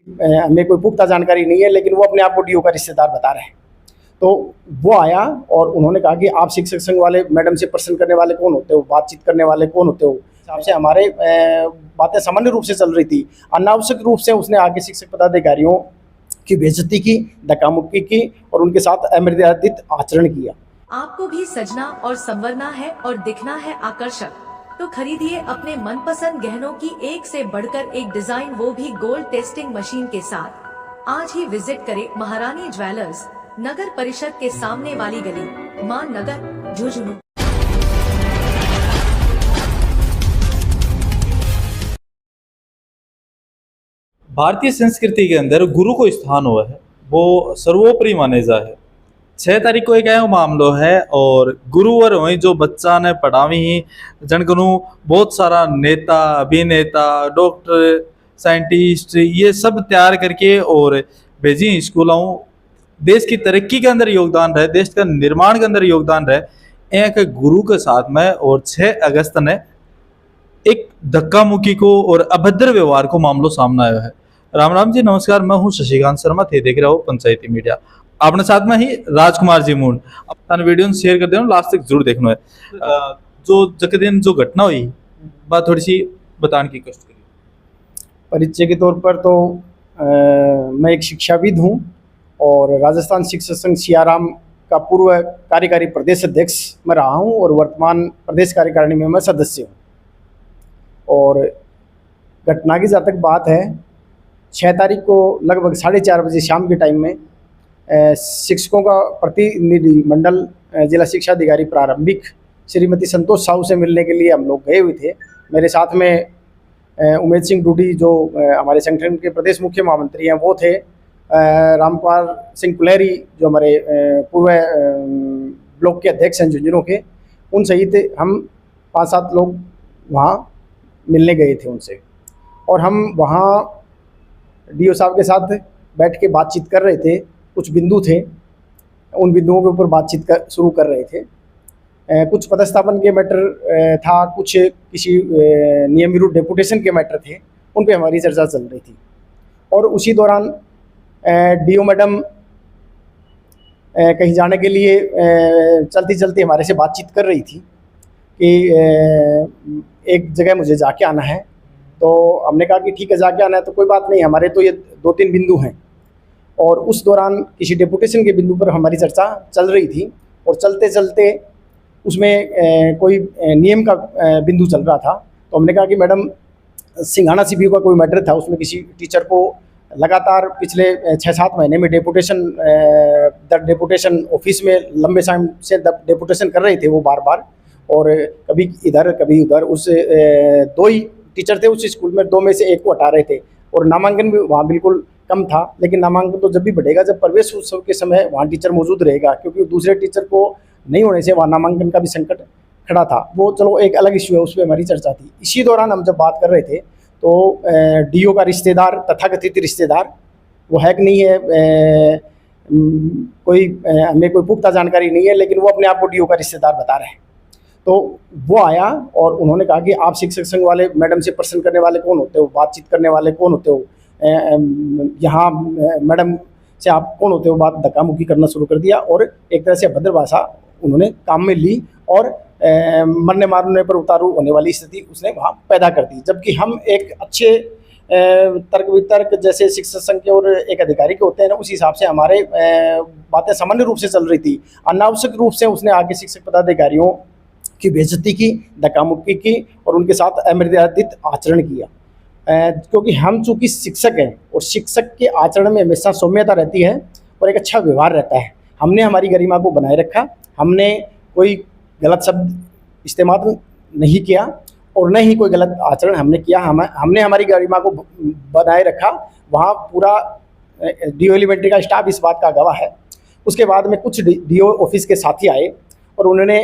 हमें कोई पुख्ता जानकारी नहीं है, लेकिन वो अपने आप को डीओ का रिश्तेदार बता रहे हैं। तो वो आया और उन्होंने कहा कि आप शिक्षक संघ वाले मैडम से प्रश्न करने वाले कौन होते हो, बातचीत करने वाले कौन होते हो। हिसाब से हमारे बातें सामान्य रूप से चल रही थी। अनावश्यक रूप से उसने आगे शिक्षक पदाधिकारियों की बेइज्जती की, धक्का-मुक्की की और उनके साथ अमर्यादित आचरण किया। आपको भी सजना और संवरना है और दिखना है आकर्षक, तो खरीदिए अपने मनपसंद गहनों की एक से बढ़कर एक डिजाइन, वो भी गोल्ड टेस्टिंग मशीन के साथ। आज ही विजिट करें महारानी ज्वेलर्स, नगर परिषद के सामने वाली गली, मान नगर, झुंझुनू। भारतीय संस्कृति के अंदर गुरु को स्थान हुआ है, वो सर्वोपरि माने जा है। 6 तारीख को एक ऐसा मामलो है और गुरुवर हुई जो बच्चा ने पढ़ावी ही जनगणु बहुत सारा नेता, अभिनेता, डॉक्टर, साइंटिस्ट ये सब तैयार करके और भेजी स्कूलों। देश की तरक्की के अंदर योगदान रहे, देश का निर्माण के अंदर योगदान रहे। एक गुरु के साथ में और 6 अगस्त ने एक धक्का मुक्की को और अभद्र व्यवहार को मामलो सामने आया है। राम राम जी, नमस्कार। मैं हूं शशिकांत शर्मा, थे देख रहे हो पंचायती मीडिया। आपने साथ में ही राजकुमार जी मून अपन वीडियो शेयर कर देना, लास्ट तक जरूर देखना है। जो जक दिन जो घटना हुई बात थोड़ी सी बताने की कोशिश करिए। परिचय के तौर पर तो मैं एक शिक्षाविद हूँ और राजस्थान शिक्षक संघ सियाराम का पूर्व कार्यकारी प्रदेश अध्यक्ष मैं रहा हूँ और वर्तमान प्रदेश कार्यकारिणी में मैं सदस्य हूँ। और घटना की जहाँ तक बात है, 6 तारीख को लगभग 4:30 बजे शाम के टाइम में शिक्षकों का प्रतिनिधि मंडल जिला शिक्षा अधिकारी प्रारंभिक श्रीमती संतोष साहू से मिलने के लिए हम लोग गए हुए थे। मेरे साथ में उमेद सिंह डूडी जो हमारे संगठन के प्रदेश मुख्य महामंत्री हैं वो थे, रामपाल सिंह कुलेरी जो हमारे पूर्व ब्लॉक के अध्यक्ष हैं झुंझुनू के, उन सहित हम 5-7 लोग वहाँ मिलने गए थे उनसे। और हम वहाँ डीओ साहब के साथ बैठ के बातचीत कर रहे थे। कुछ बिंदु थे, उन बिंदुओं के ऊपर बातचीत शुरू कर रहे थे। कुछ पदस्थापन के मैटर था, कुछ किसी नियम विरुद्ध डेपुटेशन के मैटर थे, उन पे हमारी चर्चा चल रही थी। और उसी दौरान डीओ मैडम कहीं जाने के लिए चलती चलती हमारे से बातचीत कर रही थी कि एक जगह मुझे जाके आना है। तो हमने कहा कि ठीक है, जाके आना है तो कोई बात नहीं, हमारे तो ये 2-3 बिंदु हैं। और उस दौरान किसी डेपुटेशन के बिंदु पर हमारी चर्चा चल रही थी और चलते चलते उसमें कोई नियम का बिंदु चल रहा था। तो हमने कहा कि मैडम, सिंघाना सीपीयू का कोई मैटर था, उसमें किसी टीचर को लगातार पिछले 6-7 महीने में डेपुटेशन ऑफिस में लंबे टाइम से डेपुटेशन कर रहे थे वो बार बार, और कभी इधर कभी उधर। उस 2 ही टीचर थे उस स्कूल में, 2 में से 1 को हटा रहे थे और नामांकन भी वहाँ बिल्कुल कम था। लेकिन नामांकन तो जब भी बढ़ेगा जब प्रवेश उत्सव के समय वहाँ टीचर मौजूद रहेगा, क्योंकि दूसरे टीचर को नहीं होने से वहाँ नामांकन का भी संकट खड़ा था। वो चलो एक अलग इश्यू है, उस पर हमारी चर्चा थी। इसी दौरान हम जब बात कर रहे थे तो डीओ का रिश्तेदार, तथाकथित रिश्तेदार, वो है कि नहीं है, हमें कोई पुख्ता जानकारी नहीं है, लेकिन वो अपने आप को डीओ का रिश्तेदार बता रहे हैं। तो वो आया और उन्होंने कहा कि आप शिक्षक संघ वाले मैडम से प्रश्न करने वाले कौन होते हो, बातचीत करने वाले कौन होते हो, यहाँ मैडम से आप कौन होते हो, बात धक्का मुक्की करना शुरू कर दिया। और एक तरह से अभद्र भाषा उन्होंने काम में ली और मरने मारने पर उतारू होने वाली स्थिति उसने वहाँ पैदा कर दी। जबकि हम एक अच्छे तर्क वितर्क जैसे शिक्षक संघ के और एक अधिकारी के होते हैं ना, उस हिसाब से हमारे बातें सामान्य रूप से चल रही थी। अनावश्यक रूप से उसने आगे शिक्षक पदाधिकारियों की बेइज्जती की, धक्का मुक्की की और उनके साथ अमर्यादित आचरण किया। क्योंकि हम चूँकि शिक्षक हैं और शिक्षक के आचरण में हमेशा सौम्यता रहती है और एक अच्छा व्यवहार रहता है। हमने हमारी गरिमा को बनाए रखा, हमने कोई गलत शब्द इस्तेमाल नहीं किया और न ही कोई गलत आचरण हमने किया। हमने हमारी गरिमा को बनाए रखा। वहाँ पूरा डीओ एलिमेंट्री का स्टाफ इस बात का गवाह है। उसके बाद में कुछ डीओ ऑफिस के साथी आए और उन्होंने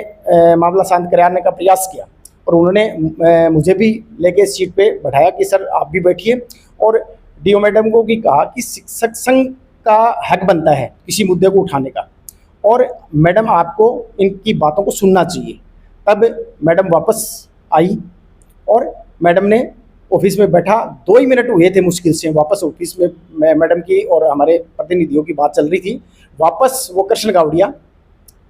मामला शांत कराने का प्रयास किया और उन्होंने मुझे भी लेके सीट पे बैठाया कि सर आप भी बैठिए, और डीओ मैडम को भी कहा कि शिक्षक संघ का हक बनता है किसी मुद्दे को उठाने का और मैडम आपको इनकी बातों को सुनना चाहिए। तब मैडम वापस आई और मैडम ने ऑफिस में बैठा, 2 ही मिनट हुए थे मुश्किल से, वापस ऑफिस में मैडम की और हमारे प्रतिनिधियों की बात चल रही थी। वापस वो कृष्ण गावड़िया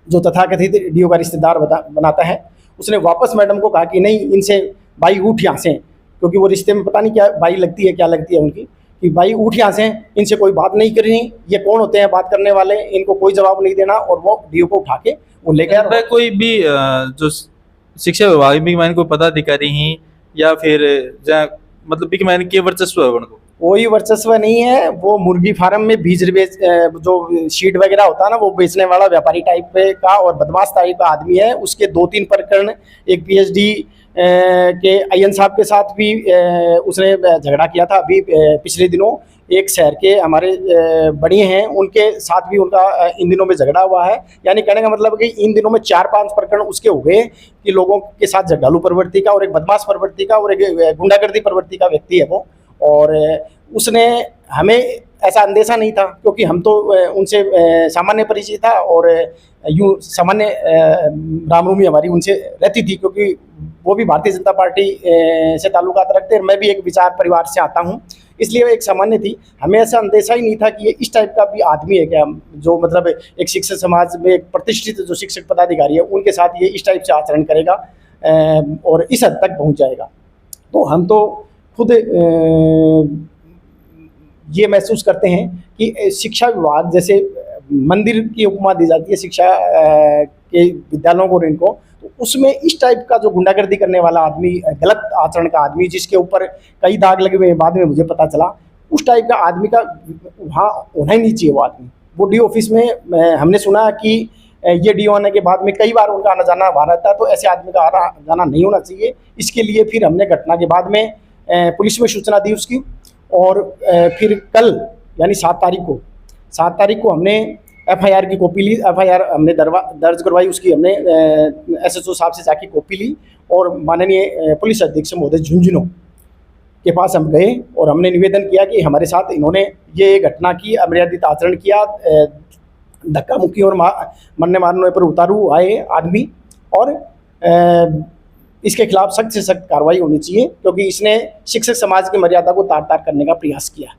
जो तथाकथित डीओ का रिश्तेदार बनाता है, उसने वापस मैडम को कहा कि नहीं, इनसे भाई उठ यहाँ से, क्योंकि वो रिश्ते में पता नहीं क्या भाई लगती है क्या लगती है उनकी, कि भाई उठ यहाँ से, इनसे कोई बात नहीं करनी, ये कौन होते हैं बात करने वाले, इनको कोई जवाब नहीं देना। और वो डीओ को उठा के वो ले गया। मैं कोई भी जो शिक्षा विभाग में मैंने कोई पदाधिकारी ही या फिर जहाँ मतलब भी मैंने के वर्चस्व है उनको? कोई वर्चस्व नहीं है, वो मुर्गी फार्म में बीज जो शीट वगैरह होता है ना, वो बेचने वाला व्यापारी टाइप का और बदमाश टाइप का आदमी है। उसके 2-3 प्रकरण, एक पीएचडी के अयन साहब के साथ भी उसने झगड़ा किया था अभी पिछले दिनों। एक शहर के हमारे बढ़िया हैं, उनके साथ भी उनका इन दिनों में झगड़ा हुआ है। यानी कहने का मतलब कि इन दिनों में 4-5 प्रकरण उसके हो गए कि लोगों के साथ झगड़ालू प्रवृत्ति का और एक बदमाश प्रवृत्ति का और एक गुंडागर्दी प्रवृत्ति का व्यक्ति है वो। और उसने हमें ऐसा अंदेशा नहीं था, क्योंकि हम तो उनसे सामान्य परिचय था और यूँ सामान्य रामरूमी हमारी उनसे रहती थी, क्योंकि वो भी भारतीय जनता पार्टी से ताल्लुकात रखते हैं, मैं भी एक विचार परिवार से आता हूँ, इसलिए वो एक सामान्य थी। हमें ऐसा अंदेशा ही नहीं था कि ये इस टाइप का भी आदमी है क्या, जो मतलब एक शिक्षक समाज में एक प्रतिष्ठित जो शिक्षक पदाधिकारी है उनके साथ ये इस टाइप से आचरण करेगा और इस हद तक पहुँच जाएगा। तो हम तो खुद ये महसूस करते हैं कि शिक्षा विभाग जैसे मंदिर की उपमा दी जाती है शिक्षा के विद्यालयों को और इनको, तो उसमें इस टाइप का जो गुंडागर्दी करने वाला आदमी, गलत आचरण का आदमी, जिसके ऊपर कई दाग लगे हुए हैं, बाद में मुझे पता चला, उस टाइप का आदमी का वहाँ होना ही नहीं चाहिए। वो आदमी वो डी ऑफिस में हमने सुना कि ये डी होने के बाद में कई बार उनका आना जाना वहाँ रहता है, तो ऐसे आदमी का आना जाना नहीं होना चाहिए। इसके लिए फिर हमने घटना के बाद में पुलिस में सूचना दी उसकी, और फिर कल यानी 7 तारीख को हमने एफआईआर की कॉपी ली। एफआईआर हमने दर्ज करवाई, उसकी हमने एसएचओ साहब से जाके कॉपी ली और माननीय पुलिस अधीक्षक महोदय झुंझुनू के पास हम गए और हमने निवेदन किया कि हमारे साथ इन्होंने ये घटना की, अमर्यादित आचरण किया, धक्का मुक्की और मरने मारने पर उतारू आए आदमी, और इसके खिलाफ सख्त से सख्त कार्रवाई होनी चाहिए, क्योंकि इसने शिक्षक समाज की मर्यादा को तार तार करने का प्रयास किया।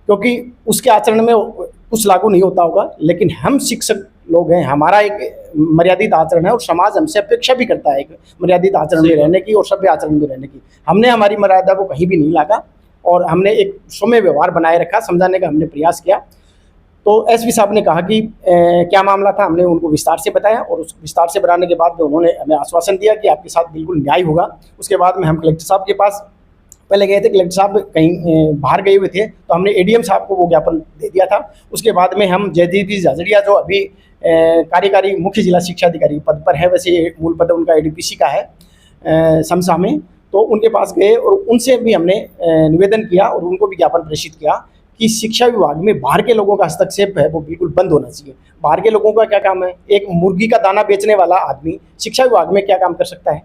क्योंकि उसके आचरण में कुछ लागू नहीं होता होगा, लेकिन हम शिक्षक लोग हैं, हमारा एक मर्यादित आचरण है और समाज हमसे अपेक्षा भी करता है एक मर्यादित आचरण में रहने की और सभ्य आचरण में रहने की। हमने हमारी मर्यादा को कहीं भी नहीं लागा और हमने एक सौम्य व्यवहार बनाए रखा, समझाने का हमने प्रयास किया। तो एसपी साहब ने कहा कि क्या मामला था, हमने उनको विस्तार से बताया और उस विस्तार से बताने के बाद में उन्होंने हमें आश्वासन दिया कि आपके साथ बिल्कुल न्याय होगा। उसके बाद में हम कलेक्टर साहब के पास पहले गए थे, कलेक्टर साहब कहीं बाहर गए हुए थे, तो हमने एडीएम साहब को वो ज्ञापन दे दिया था। उसके बाद में हम जयदीप झाझड़िया जो अभी कार्यकारी मुख्य जिला शिक्षा अधिकारी पद पर है, वैसे मूल पद उनका एडीपीसी का है समसा में, तो उनके पास गए और उनसे भी हमने निवेदन किया और उनको भी ज्ञापन प्रेषित किया कि शिक्षा विभाग में बाहर के लोगों का हस्तक्षेप है वो बिल्कुल बंद होना चाहिए। बाहर के लोगों का क्या काम है? एक मुर्गी का दाना बेचने वाला आदमी शिक्षा विभाग में क्या काम कर सकता है?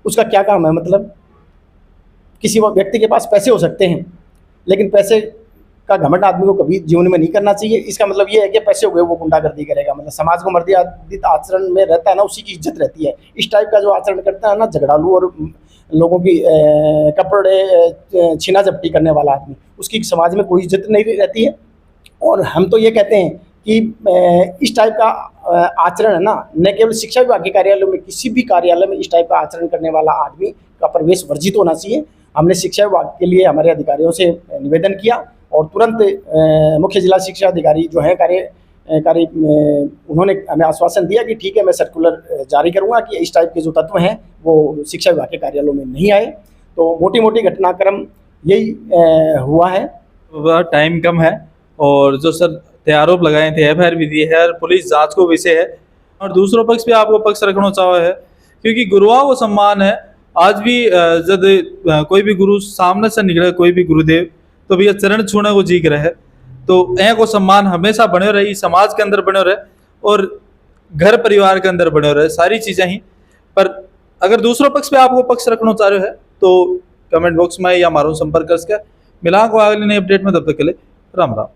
उसका क्या काम है? मतलब किसी व्यक्ति के पास पैसे हो सकते हैं, लेकिन पैसे का घमंड आदमी को कभी जीवन में नहीं करना चाहिए। इसका मतलब ये है कि पैसे हुए वो गुंडागर्दी करेगा, मतलब समाज को मर्यादित आचरण में रहता है ना, उसी की इज्जत रहती है। इस टाइप का जो आचरण करता है ना, झगड़ालू और लोगों की कपड़े छीना झपटी करने वाला आदमी, उसकी समाज में कोई इज्जत नहीं रहती है। और हम तो ये कहते हैं कि इस टाइप का आचरण है ना, न केवल शिक्षा विभाग के कार्यालयों में, किसी भी कार्यालय में इस टाइप का आचरण करने वाला आदमी का प्रवेश वर्जित होना चाहिए। हमने शिक्षा विभाग के लिए हमारे अधिकारियों से निवेदन किया और तुरंत मुख्य जिला शिक्षा अधिकारी जो है उन्होंने हमें आश्वासन दिया कि ठीक है, मैं सर्कुलर जारी करूंगा कि इस टाइप के जो तत्व हैं वो शिक्षा विभाग के कार्यालयों में नहीं आए। तो मोटी मोटी घटनाक्रम यही हुआ है। टाइम कम है और जो सर आरोप लगाए थे, एफआईआर भी दी है और पुलिस जांच को विषय है, और दूसरों पक्ष पे आपको पक्ष रखना चाहो है, क्योंकि गुरुओं को सम्मान है। आज भी जब कोई भी गुरु सामने से निकले, कोई भी गुरुदेव, तो भैया चरण छूने को जी रहे, तो ए को सम्मान हमेशा बने रहे, समाज के अंदर बने रहे और घर परिवार के अंदर बने रहे, सारी चीजें ही। पर अगर दूसरों पक्ष पे आपको पक्ष रखना चाह रहे है तो कमेंट बॉक्स में या हमारा संपर्क कर मिला को अगले नई अपडेट में। तब तक के लिए राम राम।